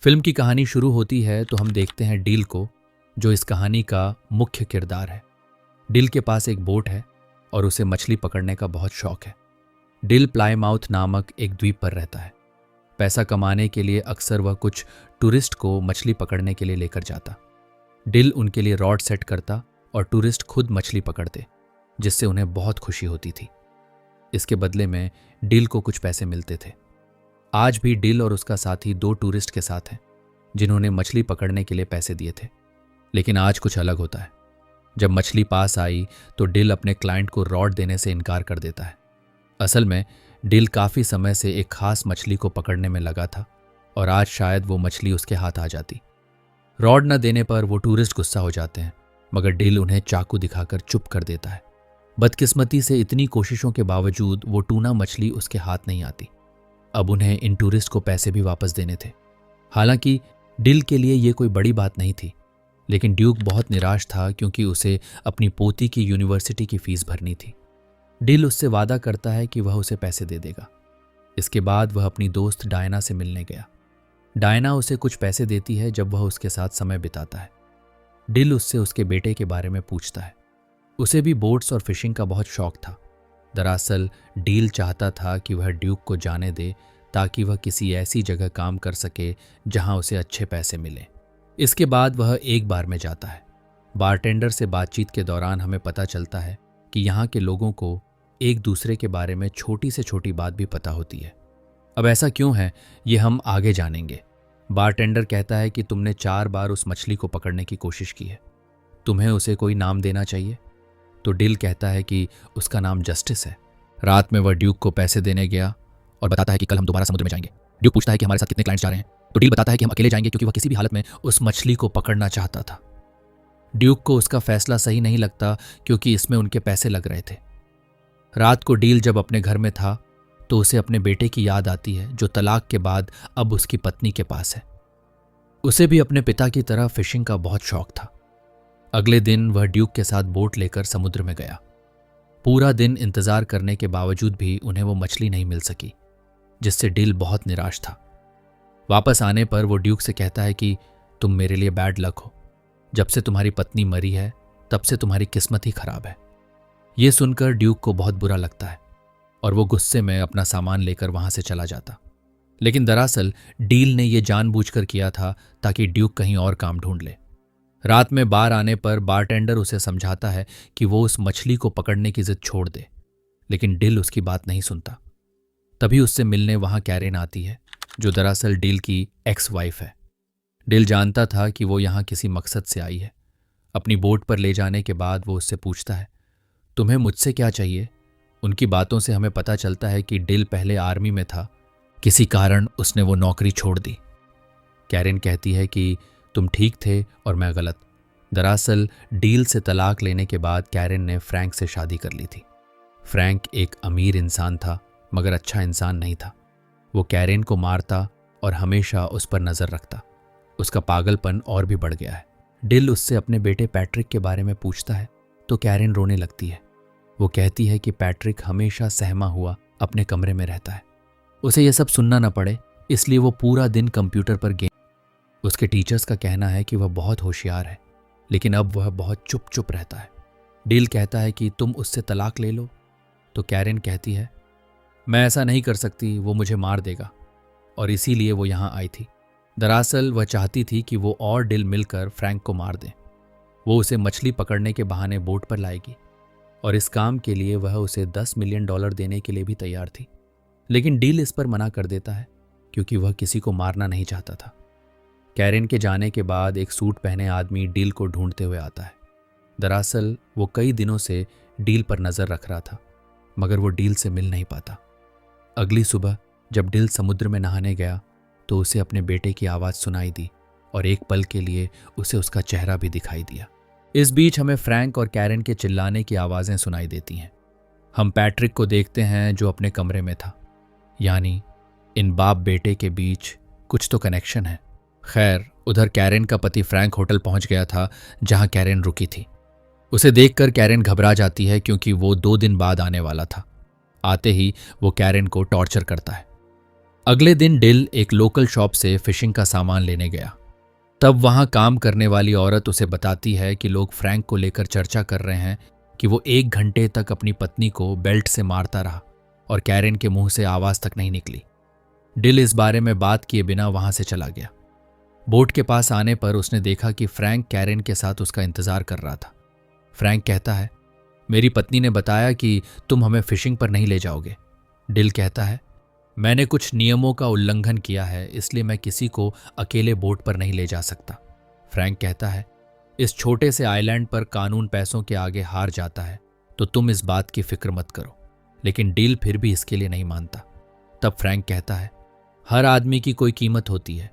Film की कहानी शुरू होती है तो हम देखते हैं डील को, जो इस कहानी का मुख्य किरदार है। डिल के पास एक बोट है और उसे मछली पकड़ने का बहुत शौक है। डिल प्लाईमाउथ नामक एक द्वीप पर रहता है। पैसा कमाने के लिए अक्सर वह कुछ टूरिस्ट को मछली पकड़ने के लिए लेकर जाता। डिल उनके लिए रॉड सेट करता और टूरिस्ट खुद मछली पकड़ते, जिससे उन्हें बहुत खुशी होती थी। इसके बदले में डिल को कुछ पैसे मिलते थे। आज भी डिल और उसका साथी दो टूरिस्ट के साथ हैं जिन्होंने मछली पकड़ने के लिए पैसे दिए थे। लेकिन आज कुछ अलग होता है। जब मछली पास आई तो डिल अपने क्लाइंट को रॉड देने से इनकार कर देता है। असल में डिल काफ़ी समय से एक खास मछली को पकड़ने में लगा था और आज शायद वो मछली उसके हाथ आ जाती। रॉड न देने पर वो टूरिस्ट गुस्सा हो जाते हैं, मगर डिल उन्हें चाकू दिखाकर चुप कर देता है। बदकिस्मती से इतनी कोशिशों के बावजूद वो टूना मछली उसके हाथ नहीं आती। अब उन्हें इन टूरिस्ट को पैसे भी वापस देने थे। हालांकि डिल के लिए ये कोई बड़ी बात नहीं थी, लेकिन ड्यूक बहुत निराश था क्योंकि उसे अपनी पोती की यूनिवर्सिटी की फीस भरनी थी। डिल उससे वादा करता है कि वह उसे पैसे दे देगा। इसके बाद वह अपनी दोस्त डायना से मिलने गया। डायना उसे कुछ पैसे देती है जब वह उसके साथ समय बिताता है। डिल उससे उसके बेटे के बारे में पूछता है। उसे भी बोट्स और फिशिंग का बहुत शौक था। दरअसल डील चाहता था कि वह ड्यूक को जाने दे ताकि वह किसी ऐसी जगह काम कर सके जहां उसे अच्छे पैसे मिले। इसके बाद वह एक बार में जाता है। बारटेंडर से बातचीत के दौरान हमें पता चलता है कि यहाँ के लोगों को एक दूसरे के बारे में छोटी से छोटी बात भी पता होती है। अब ऐसा क्यों है, ये हम आगे जानेंगे। बारटेंडर कहता है कि तुमने 4 बार उस मछली को पकड़ने की कोशिश की है, तुम्हें उसे कोई नाम देना चाहिए। तो डिल कहता है कि उसका नाम जस्टिस है। रात में वह ड्यूक को पैसे देने गया और बताता है कि कल हम दोबारा समुद्र में जाएंगे। ड्यूक पूछता है कि हमारे साथ कितने क्लाइंट्स जा रहे हैं, तो डील बताता है कि हम अकेले जाएंगे क्योंकि वह किसी भी हालत में उस मछली को पकड़ना चाहता था। ड्यूक को उसका फैसला सही नहीं लगता क्योंकि इसमें उनके पैसे लग रहे थे। रात को डील जब अपने घर में था तो उसे अपने बेटे की याद आती है, जो तलाक के बाद अब उसकी पत्नी के पास है। उसे भी अपने पिता की तरह फिशिंग का बहुत शौक था। अगले दिन वह ड्यूक के साथ बोट लेकर समुद्र में गया। पूरा दिन इंतजार करने के बावजूद भी उन्हें वो मछली नहीं मिल सकी, जिससे डिल बहुत निराश था। वापस आने पर वो ड्यूक से कहता है कि तुम मेरे लिए बैड लक हो। जब से तुम्हारी पत्नी मरी है तब से तुम्हारी किस्मत ही खराब है। ये सुनकर ड्यूक को बहुत बुरा लगता है और वो गुस्से में अपना सामान लेकर वहां से चला जाता। लेकिन दरअसल डील ने यह जानबूझकर किया था ताकि ड्यूक कहीं और काम ढूंढ ले। रात में बार आने पर बारटेंडर उसे समझाता है कि वो उस मछली को पकड़ने की जिद छोड़ दे, लेकिन डिल उसकी बात नहीं सुनता। तभी उससे मिलने वहां कैरेन आती है, जो दरअसल डिल की एक्स वाइफ है। डिल जानता था कि वो यहाँ किसी मकसद से आई है। अपनी बोट पर ले जाने के बाद वो उससे पूछता है, तुम्हें मुझसे क्या चाहिए? उनकी बातों से हमें पता चलता है कि डिल पहले आर्मी में था, किसी कारण उसने वो नौकरी छोड़ दी। कैरेन कहती है कि तुम ठीक थे और मैं गलत। दरअसल डील से तलाक लेने के बाद कैरेन ने फ्रैंक से शादी कर ली थी। फ्रैंक एक अमीर इंसान था, मगर अच्छा इंसान नहीं था। वो कैरेन को मारता और हमेशा उस पर नज़र रखता। उसका पागलपन और भी बढ़ गया है। डिल उससे अपने बेटे पैट्रिक के बारे में पूछता है तो कैरेन रोने लगती है। वो कहती है कि पैट्रिक हमेशा सहमा हुआ अपने कमरे में रहता है, उसे यह सब सुनना न पड़े, इसलिए वो पूरा दिन कंप्यूटर पर गेम। उसके टीचर्स का कहना है कि वह बहुत होशियार है, लेकिन अब वह बहुत चुप चुप रहता है। डिल कहता है कि तुम उससे तलाक ले लो, तो कैरेन कहती है मैं ऐसा नहीं कर सकती, वो मुझे मार देगा, और इसीलिए वो यहाँ आई थी। दरअसल वह चाहती थी कि वो और डिल मिलकर फ्रैंक को मार दें। वो उसे मछली पकड़ने के बहाने बोट पर लाएगी और इस काम के लिए वह उसे $10 मिलियन देने के लिए भी तैयार थी। लेकिन डिल इस पर मना कर देता है क्योंकि वह किसी को मारना नहीं चाहता था। कैरेन के जाने के बाद एक सूट पहने आदमी डील को ढूंढते हुए आता है। दरअसल वो कई दिनों से डील पर नज़र रख रहा था, मगर वो डील से मिल नहीं पाता। अगली सुबह जब डिल समुद्र में नहाने गया तो उसे अपने बेटे की आवाज़ सुनाई दी और एक पल के लिए उसे उसका चेहरा भी दिखाई दिया। इस बीच हमें फ्रैंक और कैरेन के चिल्लाने की आवाज़ें सुनाई देती हैं। हम पैट्रिक को देखते हैं जो अपने कमरे में था, यानी इन बाप बेटे के बीच कुछ तो कनेक्शन है। खैर, उधर कैरेन का पति फ्रैंक होटल पहुंच गया था जहां कैरेन रुकी थी। उसे देखकर कैरेन घबरा जाती है क्योंकि वो 2 दिन बाद आने वाला था। आते ही वो कैरेन को टॉर्चर करता है। अगले दिन डिल एक लोकल शॉप से फिशिंग का सामान लेने गया। तब वहां काम करने वाली औरत उसे बताती है कि लोग फ्रैंक को लेकर चर्चा कर रहे हैं कि वो 1 घंटे तक अपनी पत्नी को बेल्ट से मारता रहा और कैरेन के मुंह से आवाज तक नहीं निकली। डिल इस बारे में बात किए बिना वहां से चला गया। बोट के पास आने पर उसने देखा कि फ्रैंक कैरेन के साथ उसका इंतजार कर रहा था। फ्रैंक कहता है, मेरी पत्नी ने बताया कि तुम हमें फिशिंग पर नहीं ले जाओगे। डिल कहता है, मैंने कुछ नियमों का उल्लंघन किया है, इसलिए मैं किसी को अकेले बोट पर नहीं ले जा सकता। फ्रैंक कहता है, इस छोटे से आइलैंड पर कानून पैसों के आगे हार जाता है, तो तुम इस बात की फिक्र मत करो। लेकिन डिल फिर भी इसके लिए नहीं मानता। तब फ्रैंक कहता है, हर आदमी की कोई कीमत होती है।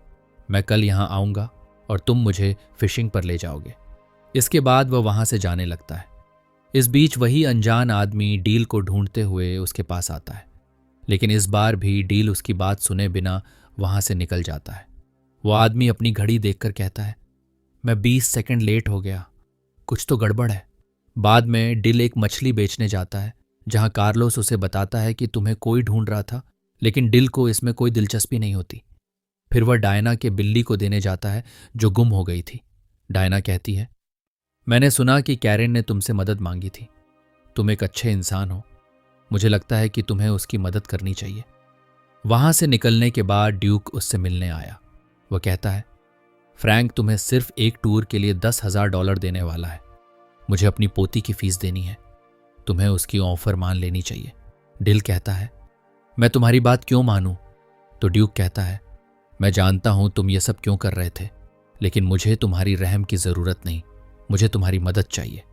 मैं कल यहां आऊंगा और तुम मुझे फिशिंग पर ले जाओगे। इसके बाद वह वहां से जाने लगता है। इस बीच वही अनजान आदमी डील को ढूंढते हुए उसके पास आता है, लेकिन इस बार भी डील उसकी बात सुने बिना वहां से निकल जाता है। वो आदमी अपनी घड़ी देखकर कहता है, मैं 20 सेकंड लेट हो गया, कुछ तो गड़बड़ है। बाद में डिल एक मछली बेचने जाता है, जहां कार्लोस उसे बताता है कि तुम्हें कोई ढूंढ रहा था, लेकिन डिल को इसमें कोई दिलचस्पी नहीं होती। फिर वह डायना के बिल्ली को देने जाता है जो गुम हो गई थी। डायना कहती है, मैंने सुना कि कैरेन ने तुमसे मदद मांगी थी। तुम एक अच्छे इंसान हो, मुझे लगता है कि तुम्हें उसकी मदद करनी चाहिए। वहां से निकलने के बाद ड्यूक उससे मिलने आया। वह कहता है, फ्रैंक तुम्हें सिर्फ एक टूर के लिए $10,000 देने वाला है। मुझे अपनी पोती की फीस देनी है, तुम्हें उसकी ऑफर मान लेनी चाहिए। डिल कहता है, मैं तुम्हारी बात क्यों मानूं? तो ड्यूक कहता है, मैं जानता हूं तुम ये सब क्यों कर रहे थे, लेकिन मुझे तुम्हारी रहम की जरूरत नहीं, मुझे तुम्हारी मदद चाहिए।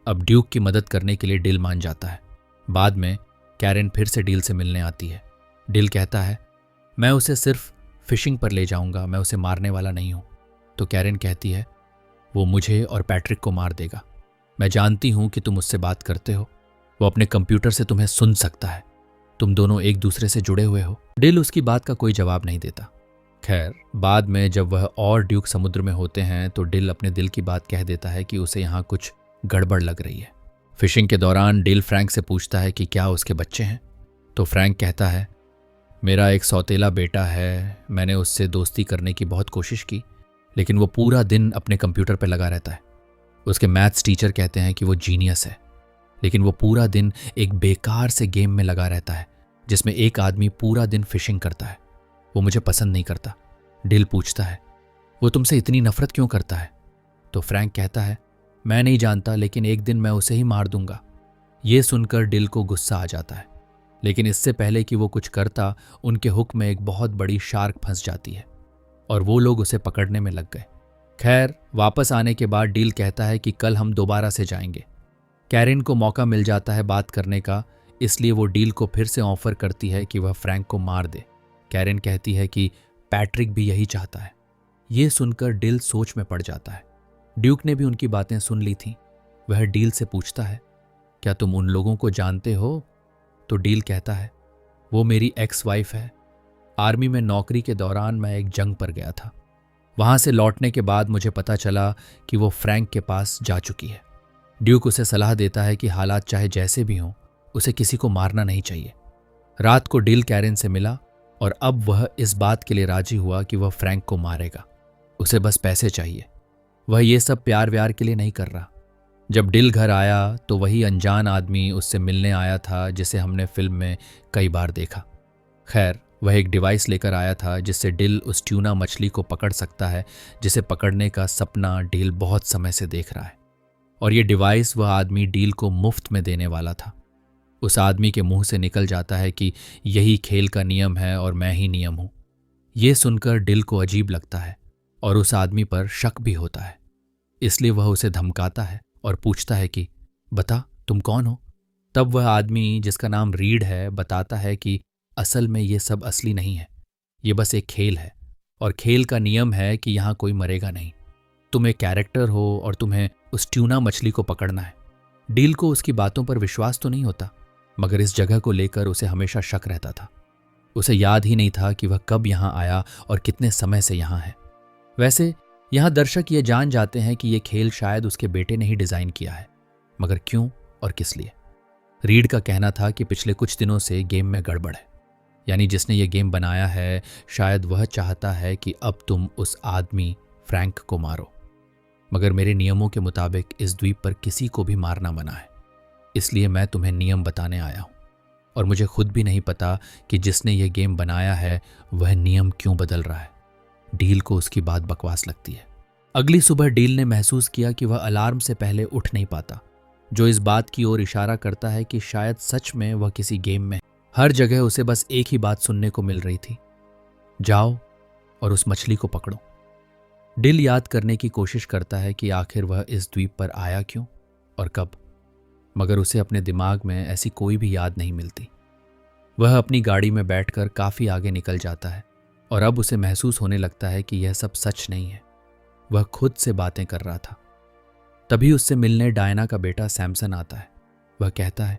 अब ड्यूक की मदद करने के लिए डिल मान जाता है। बाद में कैरेन फिर से डिल से मिलने आती है। डिल कहता है, मैं उसे सिर्फ फिशिंग पर ले जाऊंगा, मैं उसे मारने वाला नहीं हूं। तो कैरेन कहती है, वो मुझे और पैट्रिक को मार देगा। मैं जानती हूं कि तुम उससे बात करते हो, वो अपने कंप्यूटर से तुम्हें सुन सकता है। तुम दोनों एक दूसरे से जुड़े हुए हो। डिल उसकी बात का कोई जवाब नहीं देता। खैर, बाद में जब वह और ड्यूक समुद्र में होते हैं तो डिल अपने दिल की बात कह देता है कि उसे यहाँ कुछ गड़बड़ लग रही है। फिशिंग के दौरान डिल फ्रैंक से पूछता है कि क्या उसके बच्चे हैं। तो फ्रैंक कहता है, मेरा एक सौतेला बेटा है, मैंने उससे दोस्ती करने की बहुत कोशिश की, लेकिन वो पूरा दिन अपने कंप्यूटर पर लगा रहता है। उसके मैथ्स टीचर कहते हैं कि वो जीनियस है, लेकिन वो पूरा दिन एक बेकार से गेम में लगा रहता है जिसमें एक आदमी पूरा दिन फिशिंग करता है। वो मुझे पसंद नहीं करता। डिल पूछता है, वो तुमसे इतनी नफरत क्यों करता है? तो फ्रैंक कहता है, मैं नहीं जानता, लेकिन एक दिन मैं उसे ही मार दूंगा। ये सुनकर डिल को गुस्सा आ जाता है, लेकिन इससे पहले कि वो कुछ करता, उनके हुक में एक बहुत बड़ी शार्क फंस जाती है और वो लोग उसे पकड़ने में लग गए। खैर, वापस आने के बाद डिल कहता है कि कल हम दोबारा से जाएंगे। कैरेन को मौका मिल जाता है बात करने का, इसलिए वो डिल को फिर से ऑफर करती है कि वह फ्रैंक को मार दे। कैरेन कहती है कि पैट्रिक भी यही चाहता है। ये सुनकर डिल सोच में पड़ जाता है। ड्यूक ने भी उनकी बातें सुन ली थीं। वह डील से पूछता है, क्या तुम उन लोगों को जानते हो? तो डील कहता है, वो मेरी एक्स वाइफ है। आर्मी में नौकरी के दौरान मैं एक जंग पर गया था। वहां से लौटने के बाद मुझे पता चला कि वो फ्रैंक के पास जा चुकी है। ड्यूक उसे सलाह देता है कि हालात चाहे जैसे भी हों, उसे किसी को मारना नहीं चाहिए। रात को डिल कैरेन से मिला और अब वह इस बात के लिए राजी हुआ कि वह फ्रैंक को मारेगा। उसे बस पैसे चाहिए। वह ये सब प्यार व्यार के लिए नहीं कर रहा। जब डिल घर आया तो वही अनजान आदमी उससे मिलने आया था जिसे हमने फिल्म में कई बार देखा। खैर, वह एक डिवाइस लेकर आया था जिससे डिल उस ट्यूना मछली को पकड़ सकता है जिसे पकड़ने का सपना डिल बहुत समय से देख रहा है। और ये डिवाइस वह आदमी डील को मुफ्त में देने वाला था। उस आदमी के मुंह से निकल जाता है कि यही खेल का नियम है और मैं ही नियम हूं। यह सुनकर डिल को अजीब लगता है और उस आदमी पर शक भी होता है। इसलिए वह उसे धमकाता है और पूछता है कि बता, तुम कौन हो? तब वह आदमी, जिसका नाम रीड है, बताता है कि असल में ये सब असली नहीं है, ये बस एक खेल है और खेल का नियम है कि यहाँ कोई मरेगा नहीं। तुम एक कैरेक्टर हो और तुम्हें उस ट्यूना मछली को पकड़ना है। डील को उसकी बातों पर विश्वास तो नहीं होता, मगर इस जगह को लेकर उसे हमेशा शक रहता था। उसे याद ही नहीं था कि वह कब यहाँ आया और कितने समय से यहाँ है। वैसे यहाँ दर्शक ये जान जाते हैं कि ये खेल शायद उसके बेटे ने ही डिजाइन किया है, मगर क्यों और किस लिए? रीड का कहना था कि पिछले कुछ दिनों से गेम में गड़बड़ है। यानी जिसने ये गेम बनाया है, शायद वह चाहता है कि अब तुम उस आदमी फ्रैंक को मारो। मगर मेरे नियमों के मुताबिक इस द्वीप पर किसी को भी मारना मना है। इसलिए मैं तुम्हें नियम बताने आया हूं, और मुझे खुद भी नहीं पता कि जिसने ये गेम बनाया है वह नियम क्यों बदल रहा है। डील को उसकी बात बकवास लगती है। अगली सुबह डील ने महसूस किया कि वह अलार्म से पहले उठ नहीं पाता, जो इस बात की ओर इशारा करता है कि शायद सच में वह किसी गेम में। हर जगह उसे बस एक ही बात सुनने को मिल रही थी, जाओ और उस मछली को पकड़ो। डिल याद करने की कोशिश करता है कि आखिर वह इस द्वीप पर आया क्यों और कब, मगर उसे अपने दिमाग में ऐसी कोई भी याद नहीं मिलती। वह अपनी गाड़ी में बैठकर काफी आगे निकल जाता है और अब उसे महसूस होने लगता है कि यह सब सच नहीं है। वह खुद से बातें कर रहा था। तभी उससे मिलने डायना का बेटा सैमसन आता है। वह कहता है,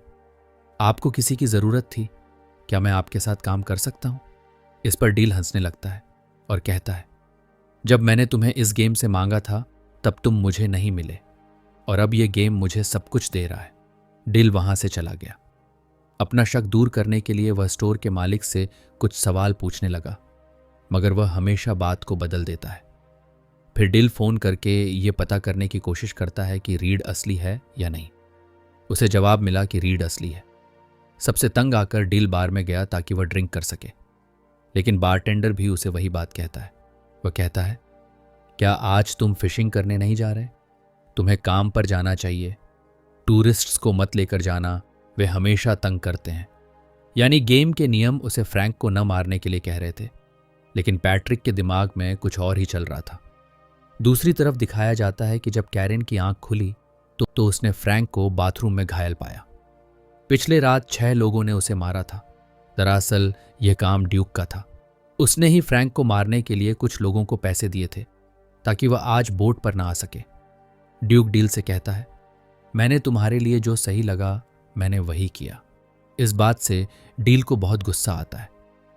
आपको किसी की जरूरत थी, क्या मैं आपके साथ काम कर सकता हूं? इस पर डील हंसने लगता है और कहता है, जब मैंने तुम्हें इस गेम से मांगा था तब तुम मुझे नहीं मिले, और अब यह गेम मुझे सब कुछ दे रहा है। डिल वहां से चला गया। अपना शक दूर करने के लिए वह स्टोर के मालिक से कुछ सवाल पूछने लगा, मगर वह हमेशा बात को बदल देता है। फिर डिल फोन करके ये पता करने की कोशिश करता है कि रीड असली है या नहीं। उसे जवाब मिला कि रीड असली है। सबसे तंग आकर डिल बार में गया ताकि वह ड्रिंक कर सके, लेकिन बारटेंडर भी उसे वही बात कहता है। वह कहता है, क्या आज तुम फिशिंग करने नहीं जा रहे? तुम्हें काम पर जाना चाहिए। टूरिस्ट्स को मत लेकर जाना, वे हमेशा तंग करते हैं। यानी गेम के नियम उसे फ्रैंक को न मारने के लिए कह रहे थे, लेकिन पैट्रिक के दिमाग में कुछ और ही चल रहा था। दूसरी तरफ दिखाया जाता है कि जब कैरेन की आंख खुली तो उसने फ्रैंक को बाथरूम में घायल पाया। पिछले रात 6 लोगों ने उसे मारा था। दरअसल यह काम ड्यूक का था। उसने ही फ्रैंक को मारने के लिए कुछ लोगों को पैसे दिए थे ताकि वह आज बोट पर ना आ सके। ड्यूक डील से कहता है, मैंने तुम्हारे लिए जो सही लगा मैंने वही किया। इस बात से डील को बहुत गुस्सा आता है।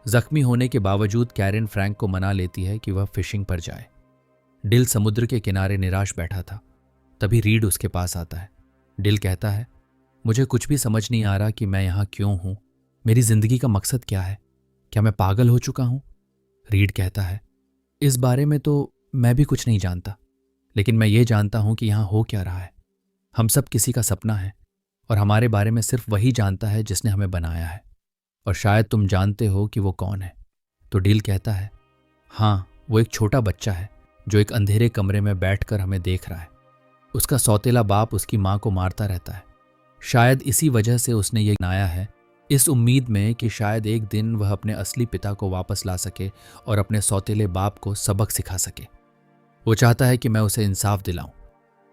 जख्मी होने के बावजूद कैरेन फ्रैंक को मना लेती है कि वह फिशिंग पर जाए। डिल समुद्र के किनारे निराश बैठा था। तभी रीड उसके पास आता है। डिल कहता है, मुझे कुछ भी समझ नहीं आ रहा कि मैं यहाँ क्यों हूँ। मेरी जिंदगी का मकसद क्या है? क्या मैं पागल हो चुका हूँ? रीड कहता है, इस बारे में तो मैं भी कुछ नहीं जानता, लेकिन मैं ये जानता हूँ कि यहाँ हो क्या रहा है। हम सब किसी का सपना है, और हमारे बारे में सिर्फ वही जानता है जिसने हमें बनाया है, और शायद तुम जानते हो कि वो कौन है। तो डील कहता है, हाँ, वो एक छोटा बच्चा है जो एक अंधेरे कमरे में बैठकर हमें देख रहा है। उसका सौतेला बाप उसकी माँ को मारता रहता है। शायद इसी वजह से उसने ये बनाया है, इस उम्मीद में कि शायद एक दिन वह अपने असली पिता को वापस ला सके और अपने सौतेले बाप को सबक सिखा सके। वो चाहता है कि मैं उसे इंसाफ दिलाऊं।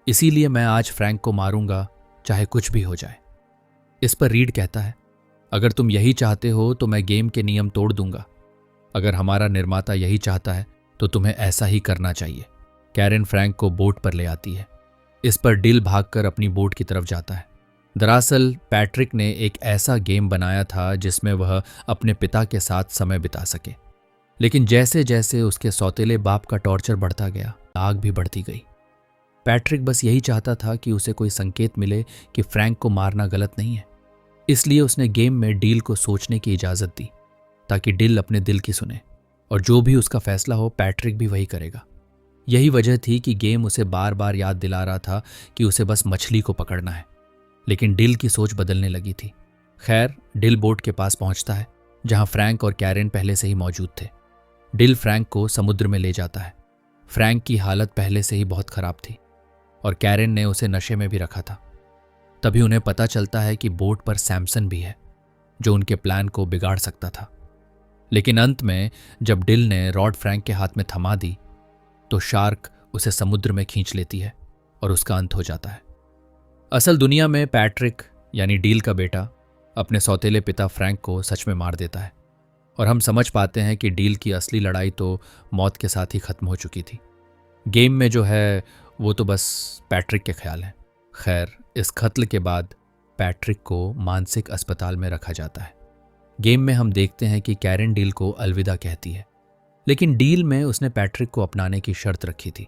इसीलिए मैं आज फ्रैंक को मारूंगा, चाहे कुछ भी हो जाए। इस पर रीड कहता है, अगर तुम यही चाहते हो तो मैं गेम के नियम तोड़ दूंगा। अगर हमारा निर्माता यही चाहता है तो तुम्हें ऐसा ही करना चाहिए। कैरेन फ्रैंक को बोट पर ले आती है। इस पर डिल भागकर अपनी बोट की तरफ जाता है। दरअसल पैट्रिक ने एक ऐसा गेम बनाया था जिसमें वह अपने पिता के साथ समय बिता सके, लेकिन जैसे जैसे उसके सौतेले बाप का टॉर्चर बढ़ता गया, आग भी बढ़ती गई। पैट्रिक बस यही चाहता था कि उसे कोई संकेत मिले कि फ्रैंक को मारना गलत नहीं है। इसलिए उसने गेम में डील को सोचने की इजाज़त दी ताकि डिल अपने दिल की सुने, और जो भी उसका फैसला हो पैट्रिक भी वही करेगा। यही वजह थी कि गेम उसे बार बार याद दिला रहा था कि उसे बस मछली को पकड़ना है, लेकिन डिल की सोच बदलने लगी थी। खैर, डिल बोट के पास पहुंचता है जहां फ्रैंक और कैरेन पहले से ही मौजूद थे। डिल फ्रैंक को समुद्र में ले जाता है। फ्रैंक की हालत पहले से ही बहुत खराब थी और कैरेन ने उसे नशे में भी रखा था। तभी उन्हें पता चलता है कि बोट पर सैमसन भी है, जो उनके प्लान को बिगाड़ सकता था। लेकिन अंत में जब डिल ने रॉड फ्रैंक के हाथ में थमा दी तो शार्क उसे समुद्र में खींच लेती है और उसका अंत हो जाता है। असल दुनिया में पैट्रिक यानी डील का बेटा अपने सौतेले पिता फ्रैंक को सच में मार देता है, और हम समझ पाते हैं कि डील की असली लड़ाई तो मौत के साथ ही खत्म हो चुकी थी। गेम में जो है वो तो बस पैट्रिक के ख्याल है। खैर, इस कत्ल के बाद पैट्रिक को मानसिक अस्पताल में रखा जाता है। गेम में हम देखते हैं कि कैरेन डील को अलविदा कहती है, लेकिन डील में उसने पैट्रिक को अपनाने की शर्त रखी थी।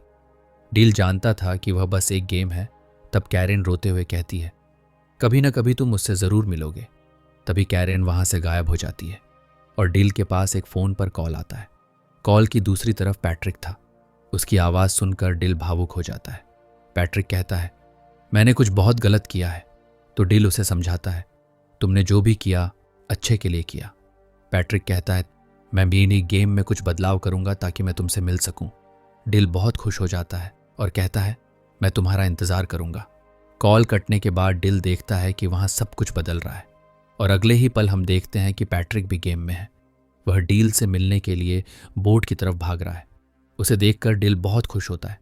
डील जानता था कि वह बस एक गेम है। तब कैरेन रोते हुए कहती है, कभी ना कभी तुम मुझसे ज़रूर मिलोगे। तभी कैरेन वहाँ से गायब हो जाती है और डील के पास एक फ़ोन पर कॉल आता है। कॉल की दूसरी तरफ पैट्रिक था। उसकी आवाज़ सुनकर डिल भावुक हो जाता है। पैट्रिक कहता है, मैंने कुछ बहुत गलत किया है। तो डिल उसे समझाता है, तुमने जो भी किया अच्छे के लिए किया। पैट्रिक कहता है, मैं मिनी गेम में कुछ बदलाव करूंगा ताकि मैं तुमसे मिल सकूं। डिल बहुत खुश हो जाता है और कहता है, मैं तुम्हारा इंतज़ार करूंगा। कॉल कटने के बाद डिल देखता है कि वहाँ सब कुछ बदल रहा है और अगले ही पल हम देखते हैं कि पैट्रिक भी गेम में है। वह डील से मिलने के लिए बोट की तरफ भाग रहा है। उसे देखकर डिल बहुत खुश होता है।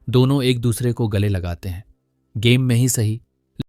दोनों एक दूसरे को गले लगाते हैं। गेम में ही सही